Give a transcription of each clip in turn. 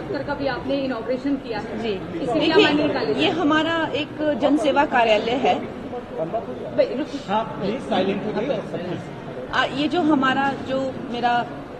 दफ्तर का भी आपने इनॉग्रेशन किया है जी। इससे क्या मायने देखिए, निकाले? ये हमारा एक जनसेवा कार्यालय है। ये जो हमारा जो मेरा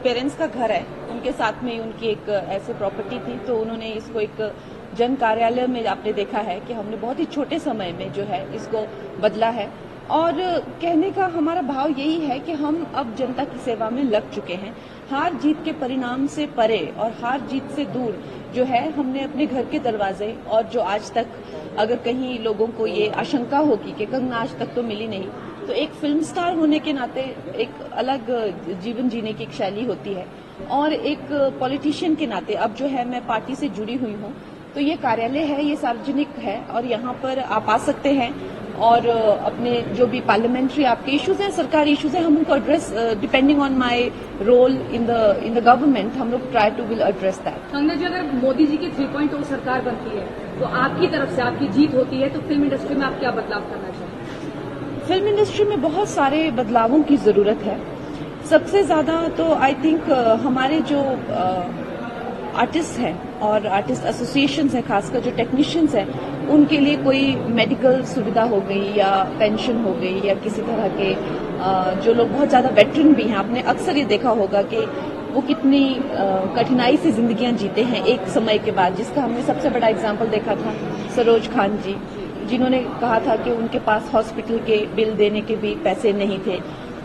पेरेंट्स का घर है, उनके साथ में उनकी एक ऐसे प्रॉपर्टी थी, तो उन्होंने इसको एक जन कार्यालय में आपने देखा है कि हमने बहुत ही छोटे समय में जो है इसको बदला है। और कहने का हमारा भाव यही है कि हम अब जनता की सेवा में लग चुके हैं। हार जीत के परिणाम से परे और हार जीत से दूर जो है, हमने अपने घर के दरवाजे और जो आज तक अगर कहीं लोगों को ये आशंका होगी कि कंगना आज तक तो मिली नहीं, तो एक फिल्म स्टार होने के नाते एक अलग जीवन जीने की एक शैली होती है, और एक पॉलिटिशियन के नाते अब जो है मैं पार्टी से जुड़ी हुई हूँ, तो ये कार्यालय है, ये सार्वजनिक है और यहाँ पर आप आ सकते हैं और अपने जो भी पार्लियामेंट्री आपके इश्यूज हैं, सरकारी इश्यूज हैं, हम उनको address depending on my role in the government, हम लोग try to will address that. Kangana ji, अगर मोदी जी की 3.0 सरकार बनती है तो आपकी तरफ से आपकी जीत होती है, तो फिल्म इंडस्ट्री में आप क्या बदलाव करना चाहेंगे? फिल्म इंडस्ट्री में बहुत सारे बदलावों की जरूरत है। सबसे ज्यादा तो आई थिंक हमारे जो आर्टिस्ट हैं और आर्टिस्ट एसोसिएशंस हैं, खासकर जो टेक्नीशियंस हैं, उनके लिए कोई मेडिकल सुविधा हो गई या पेंशन हो गई या किसी तरह के जो लोग बहुत ज्यादा वेटरन भी हैं, आपने अक्सर ये देखा होगा कि वो कितनी कठिनाई से जिंदगियां जीते हैं एक समय के बाद, जिसका हमने सबसे बड़ा एग्जाम्पल देखा था सरोज खान जी, जिन्होंने कहा था कि उनके पास हॉस्पिटल के बिल देने के भी पैसे नहीं थे।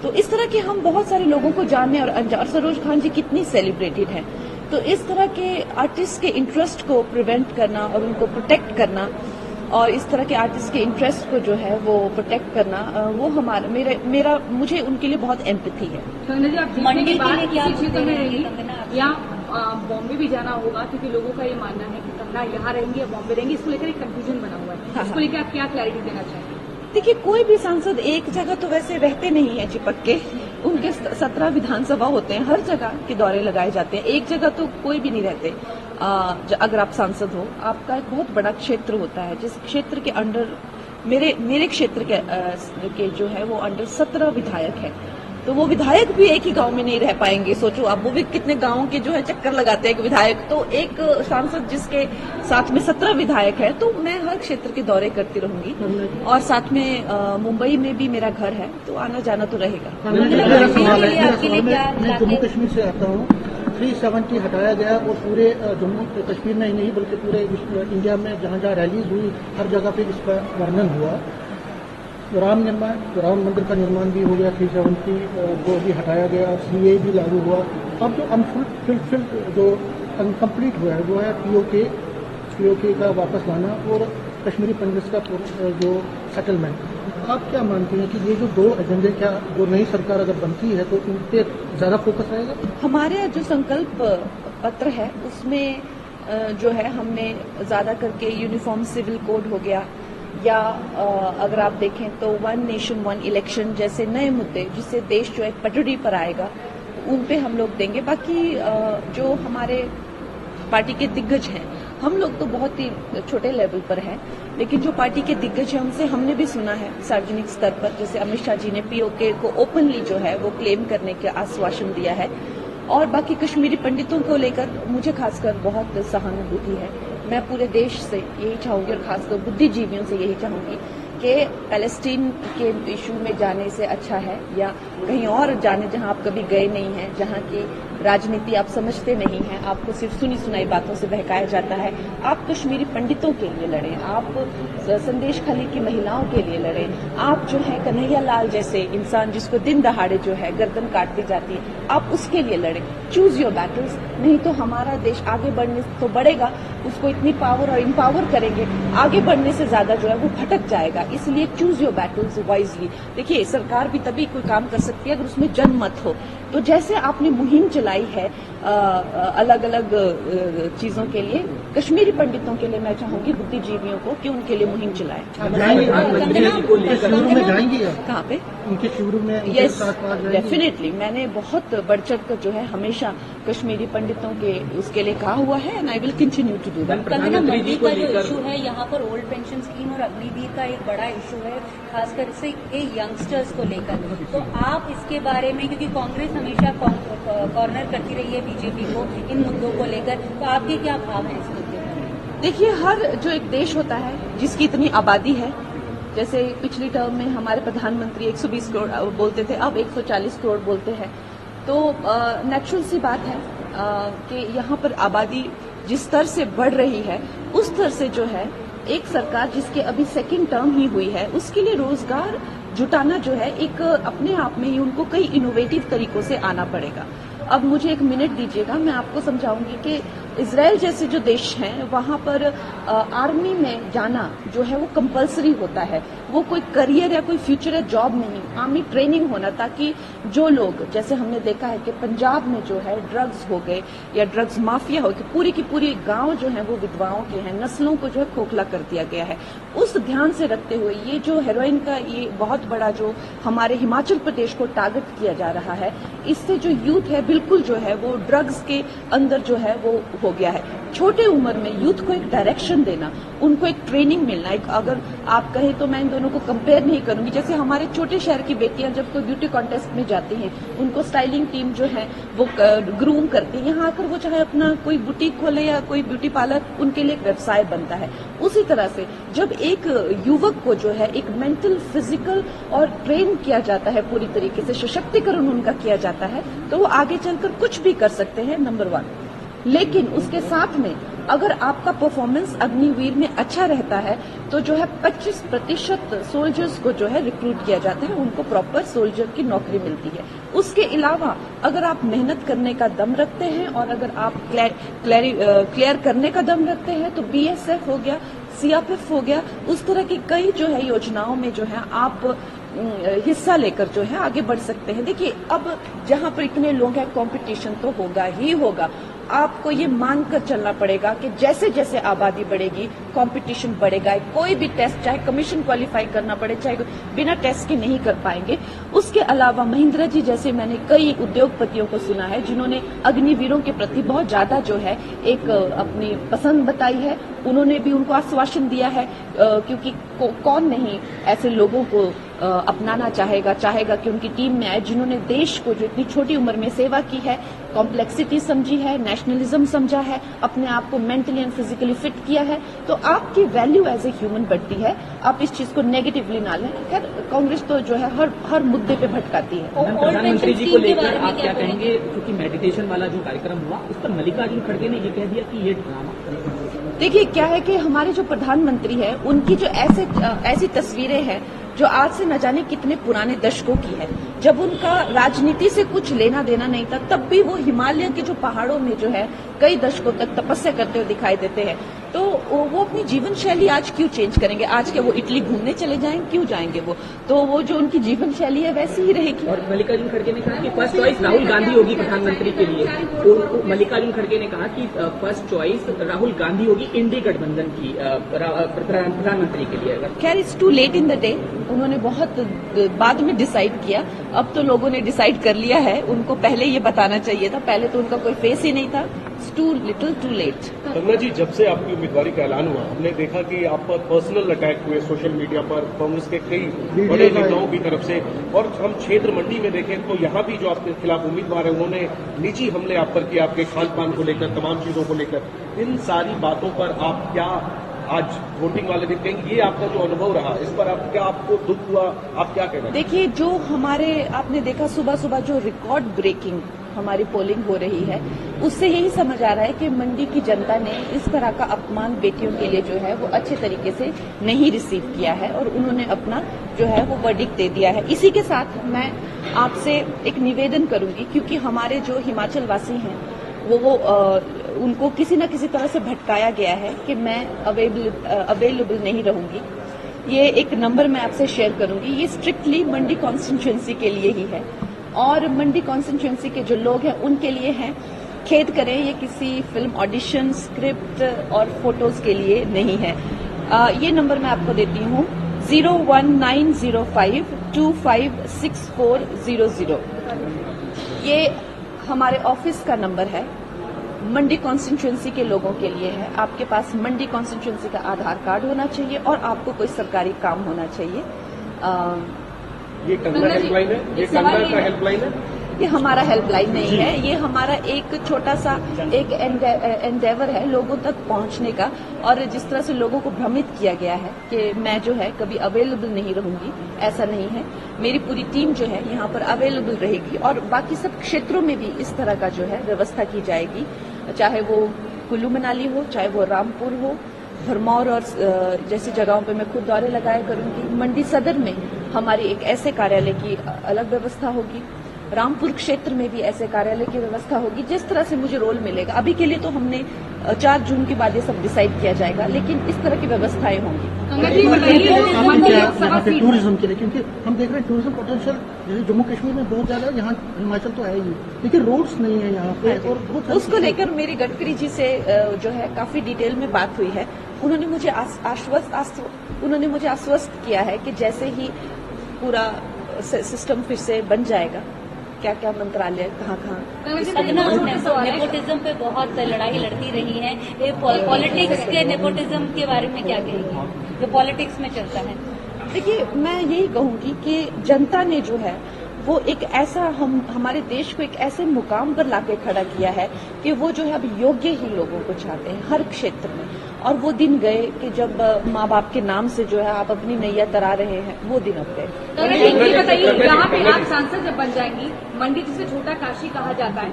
तो इस तरह के हम बहुत सारे लोगों को जानने और सरोज खान जी कितनी सेलिब्रेटेड हैं, तो इस तरह के आर्टिस्ट के इंटरेस्ट को प्रिवेंट करना और उनको प्रोटेक्ट करना, और इस तरह के आर्टिस्ट के इंटरेस्ट को जो है वो प्रोटेक्ट करना, वो हमारा मेरा मुझे उनके लिए बहुत एम्पैथी है। कंगना जी, आप जीतने के बाद किसी क्षेत्र में रहेंगी या बॉम्बे भी जाना होगा, क्योंकि लोगों का ये मानना है कि कंगना यहाँ रहेंगी या बॉम्बे रहेंगी, इसको लेकर एक कंफ्यूजन बना हुआ है। इसको लेकर आप क्या क्लैरिटी देना चाहेंगे? देखिए, कोई भी सांसद एक जगह तो वैसे रहते नहीं है चिपक के, उनके 17 विधानसभा होते हैं, हर जगह के दौरे लगाए जाते हैं, एक जगह तो कोई भी नहीं रहते। अगर आप सांसद हो, आपका एक बहुत बड़ा क्षेत्र होता है, जिस क्षेत्र के अंडर मेरे क्षेत्र के जो है वो अंडर 17 विधायक है, तो वो विधायक भी एक ही गांव में नहीं रह पाएंगे। सोचो आप, वो भी कितने गांवों के जो है चक्कर लगाते हैं एक विधायक, तो एक सांसद जिसके साथ में 17 विधायक है, तो मैं हर क्षेत्र के दौरे करती रहूंगी, और साथ में मुंबई में भी मेरा घर है, तो आना जाना तो रहेगा। मैं जम्मू कश्मीर से आता हूँ। 370 हटाया गया और पूरे जम्मू कश्मीर में ही नहीं बल्कि पूरे इंडिया में जहाँ जहाँ रैलीज हुई हर जगह पे इसका वर्णन हुआ। राम मंदिर का निर्माण भी हो गया, 370 को भी हटाया गया, CA भी लागू हुआ। अब जो अनफुलफिल्ड जो अनकम्प्लीट हुआ है वो है POK का वापस लाना और कश्मीरी पंडित्स का जो सेटलमेंट। आप क्या मानती हैं कि ये जो दो एजेंडे, क्या जो नई सरकार अगर बनती है तो इन पे ज्यादा फोकस रहेगा? हमारे जो संकल्प पत्र है उसमें जो है हमने ज्यादा करके यूनिफॉर्म सिविल कोड हो गया, या अगर आप देखें तो 1 नेशन 1 इलेक्शन जैसे नए मुद्दे जिससे देश जो एक पटड़ी पर आएगा, उन पे हम लोग देंगे। बाकी जो हमारे पार्टी के दिग्गज हैं, हम लोग तो बहुत ही छोटे लेवल पर हैं, लेकिन जो पार्टी के दिग्गज हैं उनसे हमने भी सुना है सार्वजनिक स्तर पर, जैसे अमित शाह जी ने POK को ओपनली जो है वो क्लेम करने का आश्वासन दिया है। और बाकी कश्मीरी पंडितों को लेकर मुझे खासकर बहुत सहानुभूति है। मैं पूरे देश से यही चाहूंगी और खासकर बुद्धिजीवियों से यही चाहूंगी कि पैलेस्टीन के इशू में जाने से अच्छा है या कहीं और जाने जहां आप कभी गए नहीं हैं, जहां की राजनीति आप समझते नहीं हैं, आपको सिर्फ सुनी सुनाई बातों से बहकाया जाता है। आप कश्मीरी पंडितों के लिए लड़ें, आप संदेश खाली की महिलाओं के लिए लड़ें, आप जो है कन्हैया लाल जैसे इंसान जिसको दिन दहाड़े जो है गर्दन काटती जाती है, आप उसके लिए लड़ें। चूज योर बैटल्स, नहीं तो हमारा देश आगे बढ़ने तो बढ़ेगा, उसको इतनी पावर और इम्पावर करेंगे, आगे बढ़ने से ज्यादा जो है वो भटक जाएगा। इसलिए चूज योर बैटल्स वाइजली। देखिए, सरकार भी तभी कोई काम कर सकती है अगर उसमें जनमत हो। तो जैसे आपने मुहिम चलाई है अलग अलग चीजों के लिए, कश्मीरी पंडितों के लिए मैं चाहूंगी बुद्धिजीवियों को कि उनके लिए मुहिम चलाएं। कहाँ पे? उनके शिविरों में? Yes, definitely. मैंने बहुत बढ़ चढ़ कर जो है हमेशा कश्मीरी पंडितों के उसके लिए कहा हुआ है, and I will continue to do that. Modi का जो इशू है यहाँ पर ओल्ड पेंशन स्कीम और अग्निवीर का एक बड़ा इशू है, खासकर से यंगस्टर्स को लेकर, तो आप इसके बारे में, क्योंकि कांग्रेस हमेशा कॉर्नर करती रही है बीजेपी को इन मुद्दों को लेकर, तो आपके क्या भाव हैं इस मुद्दे पर? देखिए, हर जो एक देश होता है जिसकी इतनी आबादी है, जैसे पिछली टर्म में हमारे प्रधानमंत्री 120 करोड़ बोलते थे, अब 140 करोड़ बोलते हैं, तो नेचुरल सी बात है कि यहाँ पर आबादी जिस स्तर से बढ़ रही है उस स्तर से जो है एक सरकार जिसके अभी सेकंड टर्म ही हुई है उसके लिए रोजगार जुटाना जो है एक अपने आप में ही उनको कई इनोवेटिव तरीकों से आना पड़ेगा। अब मुझे एक मिनट दीजिएगा, मैं आपको समझाऊंगी कि इजराइल जैसे जो देश हैं वहां पर आर्मी में जाना जो है वो कंपलसरी होता है, वो कोई करियर या कोई फ्यूचर या जॉब नहीं, आर्मी ट्रेनिंग होना, ताकि जो लोग, जैसे हमने देखा है कि पंजाब में जो है ड्रग्स हो गए या ड्रग्स माफिया हो गए, पूरी की पूरी गांव जो है वो विधवाओं के हैं, नस्लों को जो है खोखला कर दिया गया है। उस ध्यान से रखते हुए ये जो हेरोइन का ये बहुत बड़ा जो हमारे हिमाचल प्रदेश को टारगेट किया जा रहा है, इससे जो यूथ है बिल्कुल जो है वो ड्रग्स के अंदर जो है वो हो गया है। छोटे उम्र में यूथ को एक डायरेक्शन देना, उनको एक ट्रेनिंग मिलना, एक अगर आप कहें तो मैं इन दोनों को कंपेयर नहीं करूंगी, जैसे हमारे छोटे शहर की बेटियां जब कोई ब्यूटी कॉन्टेस्ट में जाती हैं उनको स्टाइलिंग टीम जो है वो ग्रूम करती है, यहाँ आकर वो चाहे अपना कोई बुटीक खोले या कोई ब्यूटी पार्लर, उनके लिए एक व्यवसाय बनता है। उसी तरह से जब एक युवक को जो है एक मेंटल, फिजिकल और ट्रेन किया जाता है, पूरी तरीके से सशक्तिकरण उनका किया जाता है, तो वो आगे चलकर कुछ भी कर सकते हैं, नंबर 1। लेकिन उसके साथ में अगर आपका परफॉर्मेंस अग्निवीर में अच्छा रहता है तो जो है 25% सोल्जर्स को जो है रिक्रूट किया जाता है, उनको प्रॉपर सोल्जर की नौकरी मिलती है। उसके अलावा अगर आप मेहनत करने का दम रखते हैं और अगर आप क्लियर करने का दम रखते हैं तो BSF हो गया, CRPF हो गया, उस तरह की कई जो है योजनाओं में जो है आप हिस्सा लेकर जो है आगे बढ़ सकते हैं। देखिए, अब जहां पर इतने लोग हैं कंपटीशन तो होगा ही होगा। आपको ये मानकर चलना पड़ेगा कि जैसे जैसे आबादी बढ़ेगी कंपटीशन बढ़ेगा। कोई भी टेस्ट, चाहे कमीशन क्वालिफाई करना पड़े, चाहे बिना टेस्ट के नहीं कर पाएंगे। उसके अलावा महिंद्रा जी जैसे मैंने कई उद्योगपतियों को सुना है जिन्होंने अग्निवीरों के प्रति बहुत ज्यादा जो है एक अपनी पसंद बताई है, उन्होंने भी उनको आश्वासन दिया है, क्योंकि कौन नहीं ऐसे लोगों को अपनाना चाहेगा कि उनकी टीम में आए जिन्होंने देश को जो इतनी छोटी उम्र में सेवा की है, कॉम्प्लेक्सिटी समझी है, नेशनलिज्म समझा है, अपने आप को मेंटली एंड फिजिकली फिट किया है, तो आपकी वैल्यू एज ए ह्यूमन बढ़ती है। आप इस चीज को नेगेटिवली ना लें। खैर, कांग्रेस तो जो है हर मुद्दे पे भटकाती है। प्रधानमंत्री जी को लेकर आप क्या कहेंगे, क्योंकि मेडिटेशन वाला जो कार्यक्रम हुआ उस पर मल्लिकार्जुन खड़गे ने ये कह दिया कि ये ड्रामा। देखिए, क्या है कि हमारे जो प्रधानमंत्री है उनकी जो ऐसी तस्वीरें हैं जो आज से न जाने कितने पुराने दशकों की है, जब उनका राजनीति से कुछ लेना देना नहीं था, तब भी वो हिमालय के जो पहाड़ों में जो है कई दशकों तक तपस्या करते हुए दिखाई देते हैं। तो वो अपनी जीवन शैली आज क्यों चेंज करेंगे? आज के वो इटली घूमने चले जाएंगे, क्यों जाएंगे वो? तो वो जो उनकी जीवन शैली है वैसी ही रहेगी। और मल्लिकार्जुन खड़गे ने कहा कि फर्स्ट चॉइस राहुल गांधी होगी प्रधानमंत्री के लिए। तो मल्लिकार्जुन खड़गे ने कहा कि फर्स्ट चॉइस राहुल गांधी होगी इंडी गठबंधन की प्रधानमंत्री के लिए। खैर, it's too late in the day, उन्होंने बहुत बाद में डिसाइड किया, अब तो लोगों ने डिसाइड कर लिया है, उनको पहले ये बताना चाहिए था, पहले तो उनका कोई फेस ही नहीं था। It's too little too late. Kangana ji, जब से आपकी उम्मीदवारी का ऐलान हुआ हमने देखा कि आप पर पर्सनल अटैक हुए सोशल मीडिया पर कांग्रेस के कई बड़े नेताओं की तरफ से, और हम क्षेत्र मंडी में देखें तो यहाँ भी जो आपके खिलाफ उम्मीदवार है उन्होंने निजी हमले आप पर किए, आपके खान पान को लेकर, तमाम चीजों को लेकर। इन सारी बातों पर आप क्या आज वोटिंग वाले दिन कहेंगे, ये आपका जो अनुभव रहा इस पर आप क्या, आपको दुख हुआ, आप क्या कहना? देखिए, जो हमारे आपने देखा सुबह सुबह जो रिकॉर्ड ब्रेकिंग हमारी पोलिंग हो रही है, उससे यही समझ आ रहा है कि मंडी की जनता ने इस तरह का अपमान बेटियों के लिए जो है वो अच्छे तरीके से नहीं रिसीव किया है और उन्होंने अपना जो है वो वर्डिक्ट दे दिया है। इसी के साथ मैं आपसे एक निवेदन करूंगी, क्योंकि हमारे जो हिमाचल वासी हैं वो उनको किसी न किसी तरह से भटकाया गया है कि मैं अवेलेबल नहीं रहूंगी। ये एक नंबर मैं आपसे शेयर करूंगी, ये स्ट्रिक्टली मंडी कॉन्स्टिट्यूएंसी के लिए ही है और मंडी कॉन्स्टिट्यूएंसी के जो लोग हैं उनके लिए है। खेद करें, ये किसी फिल्म ऑडिशन, स्क्रिप्ट और फोटोज के लिए नहीं है। ये नंबर मैं आपको देती हूँ, 01905256400। ये हमारे ऑफिस का नंबर है, मंडी कॉन्स्टिट्यूएंसी के लोगों के लिए है। आपके पास मंडी कॉन्स्टिट्यूएंसी का आधार कार्ड होना चाहिए और आपको कोई सरकारी काम होना चाहिए। ये कंगना हेल्पलाइन है, ये कंगना का हेल्पलाइन है। ये हमारा हेल्पलाइन नहीं है, ये हमारा एक छोटा सा एक एंडेवर है लोगों तक पहुंचने का। और जिस तरह से लोगों को भ्रमित किया गया है कि मैं जो है कभी अवेलेबल नहीं रहूंगी, ऐसा नहीं है। मेरी पूरी टीम जो है यहाँ पर अवेलेबल रहेगी और बाकी सब क्षेत्रों में भी इस तरह का जो है व्यवस्था की जाएगी, चाहे वो कुल्लू मनाली हो, चाहे वो रामपुर हो, भरमौर और जैसी जगहों पे मैं खुद दौरे लगाया करूंगी। मंडी सदर में हमारी एक ऐसे कार्यालय की अलग व्यवस्था होगी, रामपुर क्षेत्र में भी ऐसे कार्यालय की व्यवस्था होगी। जिस तरह से मुझे रोल मिलेगा, अभी के लिए तो हमने 4 जून के बाद ये सब डिसाइड किया जाएगा, लेकिन इस तरह की व्यवस्थाएं होंगी। यहाँ पे टूरिज्म के लिए, क्योंकि हम देख रहे हैं टूरिज्म पोटेंशियल जैसे जम्मू कश्मीर में बहुत ज्यादा है, यहाँ हिमाचल तो है ही, लेकिन रोड्स नहीं है यहाँ पे और बहुत उसको लेकर मेरी गडकरी जी से जो है काफी डिटेल में बात हुई है। उन्होंने मुझे आश्वस्त किया है कि जैसे ही पूरा सिस्टम फिर से बन जाएगा, क्या क्या मंत्रालय कहाँ नेपोटिज्म पे बहुत लड़ाई लड़ती रही है, ये पॉलिटिक्स के नेपोटिज्म के बारे में क्या कहेंगे जो पॉलिटिक्स में चलता है? देखिए, मैं यही कहूंगी कि जनता ने जो है वो एक ऐसा हमारे देश को एक ऐसे मुकाम पर लाके खड़ा किया है कि वो जो है अब योग्य ही लोगों को चाहते हैं हर क्षेत्र में। और वो दिन गए कि जब माँ बाप के नाम से जो है आप अपनी नैया तरा रहे हैं, वो दिन अब गए। ये बताइए, यहाँ पे आप सांसद जब बन जाएंगी, मंडी जिसे छोटा काशी कहा जाता है,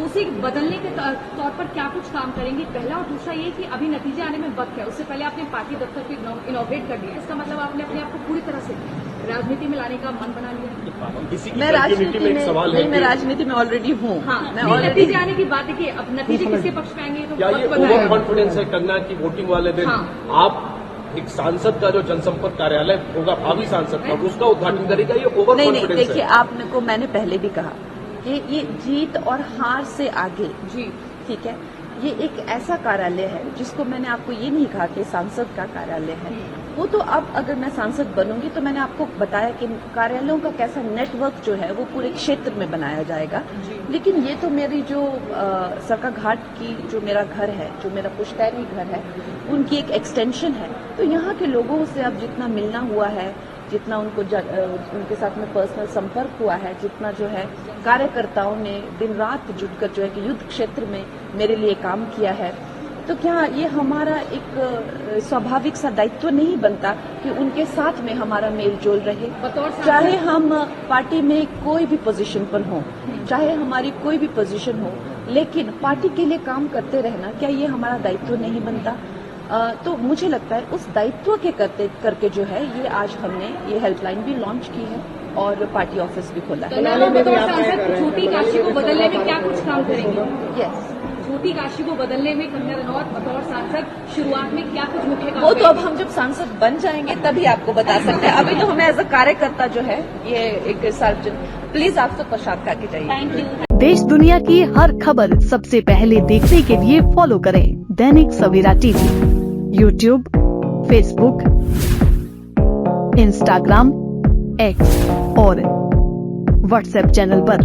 उसे बदलने के तौर पर क्या कुछ काम करेंगी? पहला, और दूसरा ये कि अभी नतीजे आने में वक्त है, उससे पहले आपने पार्टी दफ्तर को इनॉग्रेट कर दिया, इसका मतलब आपने अपने आप को पूरी तरह से राजनीति में लाने का मन बना लिया। मैं राजनीति में ऑलरेडी हूँ। हाँ, नतीजे आने की बात है कि अब नतीजे किसके पक्ष में आएंगे तो क्या ये ओवर कॉन्फिडेंस है कंगना की वोटिंग वाले दिन आप एक सांसद का जो जनसंपर्क कार्यालय होगा, भावी सांसद का, उसका उद्घाटन करेगा? ये ओवर कॉन्फिडेंस है? देखिए, आपने को मैंने पहले भी कहा कि ये जीत और हार से आगे जी, ठीक है, ये एक ऐसा कार्यालय है जिसको मैंने आपको ये नहीं कहा कि सांसद का कार्यालय है। वो तो अब अगर मैं सांसद बनूंगी तो मैंने आपको बताया कि कार्यालयों का कैसा नेटवर्क जो है वो पूरे क्षेत्र में बनाया जाएगा। लेकिन ये तो मेरी जो सरका घाट की जो मेरा घर है, जो मेरा पुश्तैनी घर है, उनकी एक एक्सटेंशन है। तो यहाँ के लोगों से अब जितना मिलना हुआ है, जितना उनके साथ में पर्सनल संपर्क हुआ है, जितना जो है कार्यकर्ताओं ने दिन रात जुटकर जो है कि युद्ध क्षेत्र में मेरे लिए काम किया है, तो क्या ये हमारा एक स्वाभाविक सा दायित्व नहीं बनता कि उनके साथ में हमारा मेल जोल रहे? चाहे हम पार्टी में कोई भी पोजीशन पर हो, चाहे हमारी कोई भी पोजीशन हो, लेकिन पार्टी के लिए काम करते रहना, क्या ये हमारा दायित्व नहीं बनता? तो मुझे लगता है उस दायित्व के करके जो है ये आज हमने ये हेल्पलाइन भी लॉन्च की है और पार्टी ऑफिस भी खोला है। छोटी काशी को बदलने में क्या कुछ काम करेंगे? यस, छोटी काशी को बदलने में कंगना रनौत बतौर सांसद शुरुआत में क्या कुछ मुख्य काम? वो तो अब हम जब सांसद बन जाएंगे तभी आपको बता सकते हैं। अभी तो हमें एज अ कार्यकर्ता जो है ये एक सार्वजनिक, प्लीज आप सब पश्चात करके जाइए। Thank you. देश दुनिया की हर खबर सबसे पहले देखने के लिए फॉलो करें Dainik Savera TV, YouTube, Facebook, Instagram, X और व्हाट्सएप चैनल पर।